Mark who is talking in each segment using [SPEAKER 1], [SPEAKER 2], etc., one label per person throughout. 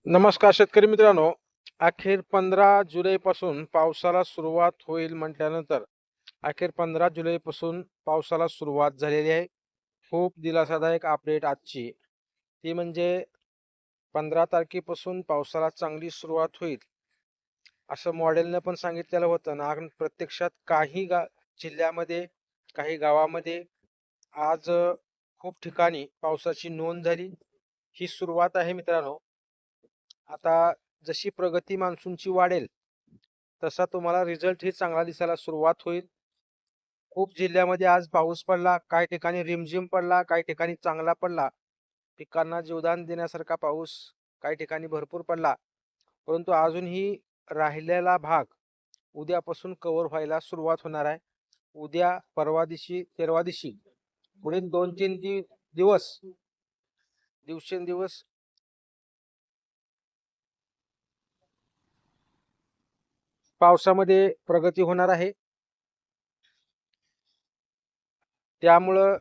[SPEAKER 1] नमस्कार शेतकरी मित्रांनो. अखेर 15 जुलैपासून पावसाला सुरुवात होईल म्हटल्यानंतर अखेर 15 जुलैपासून पावसाला सुरुवात झालेली आहे. खूप दिलासादायक अपडेट आजची. ती म्हणजे 15 तारखेपासून पावसाला चांगली सुरुवात होईल, असं मॉडेलनं पण सांगितलेलं होतं ना. आणि प्रत्यक्षात काही जिल्ह्यामध्ये, काही गावामध्ये आज खूप ठिकाणी पावसाची नोंद झाली. ही सुरुवात आहे मित्रांनो. आता जशी प्रगती मान्सूनची वाढेल, तसा तुम्हाला रिझल्ट ही चांगला दिसायला सुरुवात होईल. खूप जिल्ह्यामध्ये आज पाऊस पडला, काही ठिकाणी रिमझिम पडला, काही ठिकाणी चांगला पडला. पिकांना जीवदान देण्यासारखा पाऊस काही ठिकाणी भरपूर पडला. परंतु अजूनही राहिलेला भाग उद्यापासून कव्हर व्हायला सुरुवात होणार आहे. उद्या, परवा दिवशी, तेरवा दिवशी पुढील 2-3 दिवस दिवसेंदिवस पावसामध्ये प्रगती होणार आहे. त्यामुळं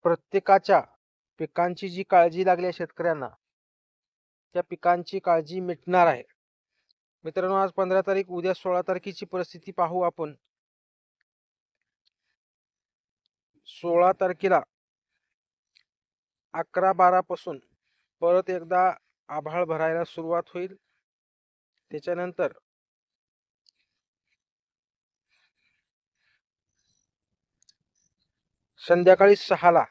[SPEAKER 1] प्रत्येकाच्या पिकांची जी काळजी लागली आहे शेतकऱ्यांना, त्या पिकांची काळजी मिटणार आहे. मित्रांनो, आज 15 तारीख, उद्या 16 तारखेची परिस्थिती पाहू आपण. 16 तारखेला 11-12 पासून परत एकदा आभाळ भरायला सुरुवात होईल. त्याच्यानंतर संध्याकाळी 6ला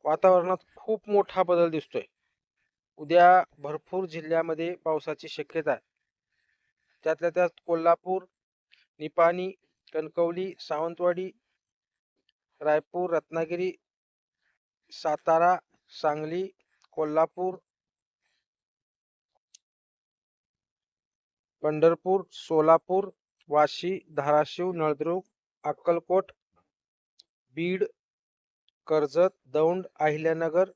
[SPEAKER 1] वातावरणात खूप मोठा बदल दिसतोय. उद्या भरपूर जिल्ह्यामध्ये पावसाची शक्यता आहे. त्यातल्या त्यात कोल्हापूर, निपाणी, कणकवली, सावंतवाडी, रायपूर, रत्नागिरी, सातारा, सांगली, कोल्हापूर, पंढरपूर, सोलापूर, वाशी, धाराशिव, नळदुर्ग, अक्कलकोट, बीड, कर्जत, दौंड, अहिल्यानगर,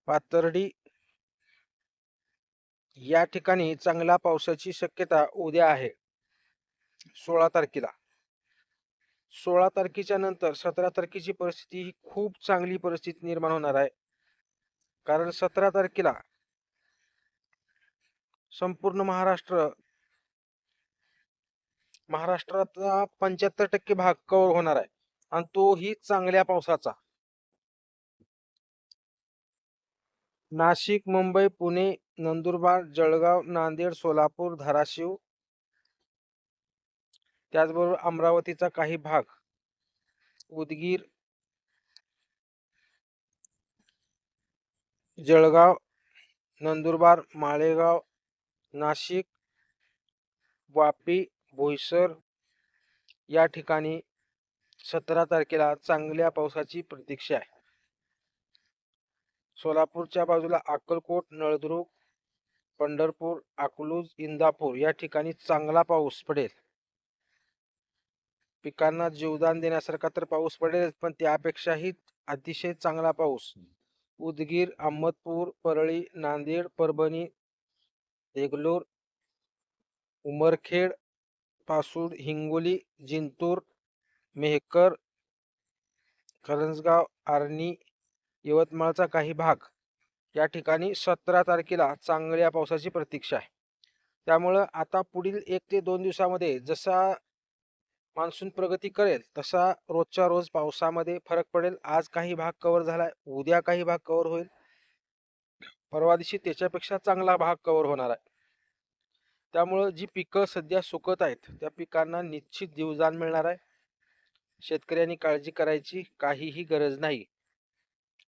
[SPEAKER 1] पाथर्डी या ठिकाणी चांगल्या पावसाची शक्यता उद्या आहे 16 तारखेला. 16 तारखेच्या नंतर 17 तारखेची परिस्थिती ही खूप चांगली परिस्थिती निर्माण होणार आहे. कारण 17 तारखेला संपूर्ण महाराष्ट्राचा 75% भाग कव्हर होणार आहे, आणि तोही चांगल्या पावसाचा. नाशिक, मुंबई, पुणे, नंदुरबार, जळगाव, नांदेड, सोलापूर, धाराशिव, त्याचबरोबर अमरावतीचा काही भाग, उदगीर, जळगाव, नंदुरबार, माळेगाव, नाशिक, वापी, बोईसर या ठिकाणी 17 तारखेला चांगल्या पावसाची प्रतीक्षा आहे. सोलापूरच्या बाजूला अक्कलकोट, नळदुर्ग, पंढरपूर, अकलूज, इंदापूर या ठिकाणी चांगला पाऊस पडेल. पिकांना जीवदान देण्यासारखा तर पाऊस पडेल, पण त्यापेक्षाही अतिशय चांगला पाऊस उदगीर, अहमदपूर, परळी, नांदेड, परभणी, देगलूर, उमरखेड, पासूड, हिंगोली, जिंतूर, मेहकर, करंजगाव, आर्णी, यवतमाळचा काही भाग या ठिकाणी 17 तारखेला चांगल्या पावसाची प्रतीक्षा आहे. त्यामुळं आता पुढील 1 ते 2 दिवसामध्ये जसा मान्सून प्रगती करेल, तसा रोजच्या रोज पावसामध्ये फरक पडेल. आज काही भाग कव्हर झालाय, उद्या काही भाग कव्हर होईल, परवा दिवशी त्याच्यापेक्षा चांगला भाग कव्हर होणार आहे. त्यामुळं जी पिकं सध्या सुकत आहेत, त्या पिकांना निश्चित जीवदान मिळणार आहे. शेतकऱ्यांनी काळजी करायची काहीही गरज नाही.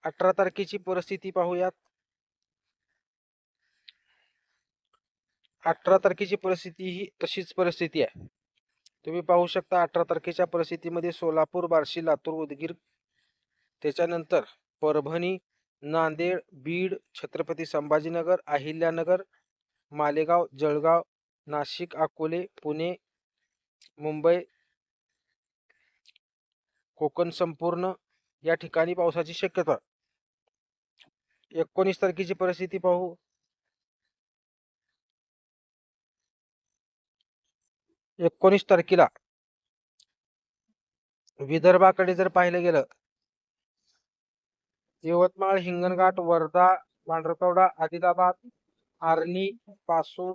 [SPEAKER 1] 18 तारखेची परिस्थिती पाहूयात. 18 तारखेची परिस्थिती ही तशीच परिस्थिती आहे. तुम्ही पाहू शकता 18 तारखेच्या परिस्थितीमध्ये सोलापूर, बार्शी, लातूर, उदगीर, त्याच्यानंतर परभणी, नांदेड, बीड, छत्रपती संभाजीनगर, अहिल्यानगर, मालेगाव, जळगाव, नाशिक, अकोले, पुणे, मुंबई, कोकण संपूर्ण या ठिकाणी पावसाची शक्यता. 19 तारखेची परिस्थिती पाहू. 19 तारखेला विदर्भाकडे जर पाहिलं गेलं, यवतमाळ, हिंगणघाट, वर्धा, पांढरकवडा, आदिलाबाद, आर्णी, पासूर,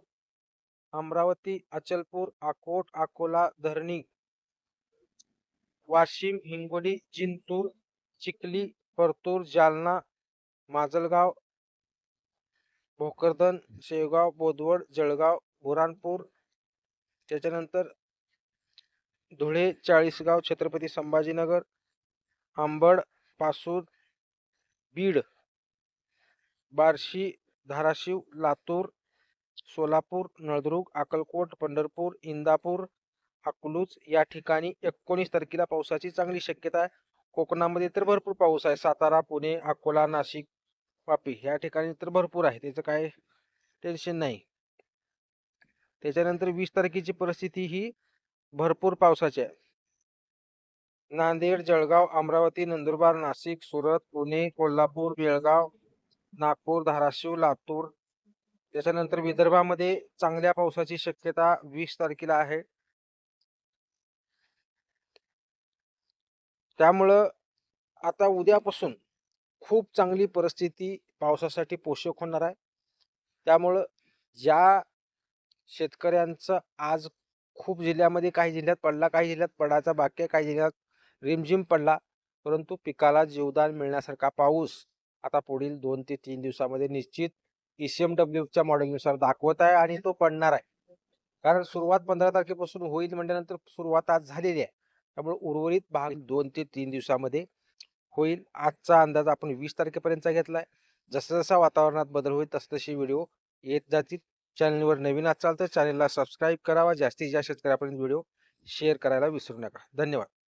[SPEAKER 1] अमरावती, अचलपूर, अकोट, अकोला, धरणी, वाशिम, हिंगोली, जिंतूर, चिखली, परतूर, जालना, माजलगाव, भोकरदन, शेवगाव, बोदवड, जळगाव, बुरानपूर, त्याच्यानंतर धुळे, चाळीसगाव, छत्रपती संभाजीनगर, अंबड, पासूर, बीड, बार्शी, धाराशिव, लातूर, सोलापूर, नळदुर्ग, अक्कलकोट, पंढरपूर, इंदापूर, अकलूज या ठिकाणी 19 तारखेला पावसाची चांगली शक्यता आहे. कोकणामध्ये तर भरपूर पाऊस आहे. सातारा, पुणे, अकोला, नाशिक, वापी या ठिकाणी तर भरपूर आहे, त्याचं काय टेन्शन नाही. त्याच्यानंतर 20 तारखेची परिस्थिती ही भरपूर पावसाची आहे. नांदेड, जळगाव, अमरावती, नंदुरबार, नाशिक, सुरत, पुणे, कोल्हापूर, बेळगाव, नागपूर, धाराशिव, लातूर. त्याच्यानंतर विदर्भामध्ये चांगल्या पावसाची शक्यता 20 तारखेला आहे. त्यामुळं आता उद्यापासून खूप चांगली परिस्थिती पावसासाठी पोषक होणार आहे. त्यामुळं ज्या शेतकऱ्यांचं आज खूप जिल्ह्यामध्ये, काही जिल्ह्यात पडला, काही जिल्ह्यात पडायचा बाकी आहे, काही जिल्ह्यात रिमझिम पडला, परंतु पिकाला जीवदान मिळण्यासारखा पाऊस आता पुढील 2 ते 3 दिवसामध्ये निश्चित ECMWच्या मॉडेलनुसार दाखवत आहे आणि तो पडणार आहे. कारण सुरुवात 15 तारखेपासून होईल म्हटल्यानंतर सुरुवात आज झालेली आहे. त्यामुळे उर्वरित भाग 2 ते 3 दिवसामध्ये होईल. आजचा अंदाज आपण 20 तारखेपर्यंतचा घेतलाय. जसं जसा वातावरणात बदल होईल तसे व्हिडिओ येत जातील. चॅनलवर नवीन असाल तर चॅनलला सबस्क्राईब करावा. जास्तीत जास्त शेतकऱ्यापर्यंत व्हिडिओ शेअर करायला विसरू नका. धन्यवाद.